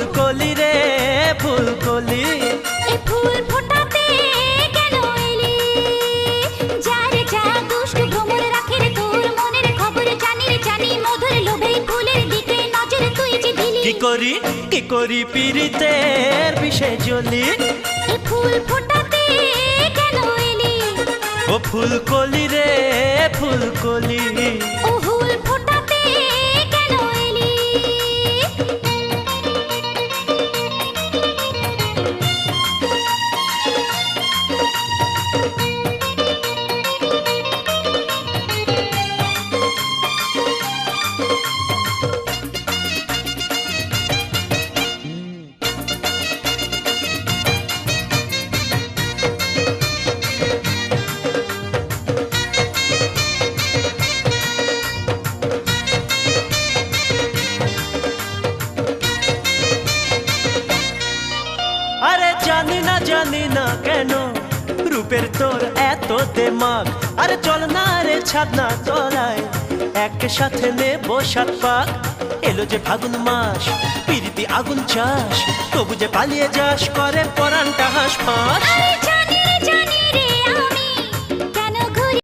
ফুলকলি রে ফুলকলি, এ ফুল ফোটাতে কেন এলি? যারে যা দুষ্টু ভ্রমর রাখে রে তোর মনের খবর জানি রে জানি, মধুর লোভে ফুলের দিকে নজর তুই যে দিলি। কি করি পীড়িতের বিষে জ্বলি, এ ফুল ফোটাতে কেন এলি? ও ফুলকলি রে ফুলকলি। ও ফুল ফোটাতে কেন এলি? আরে জানি না কেন রূপের তোর এত দেমাগ, আরে চল না রে ছাদনা তলায় একসাথে নেব সাত পাক। এলো যে ফাগুন মাস, পিরিতি আগুন চাস, তবু যে পালিয়ে যাস করে পরানটা হাঁস ফাঁস।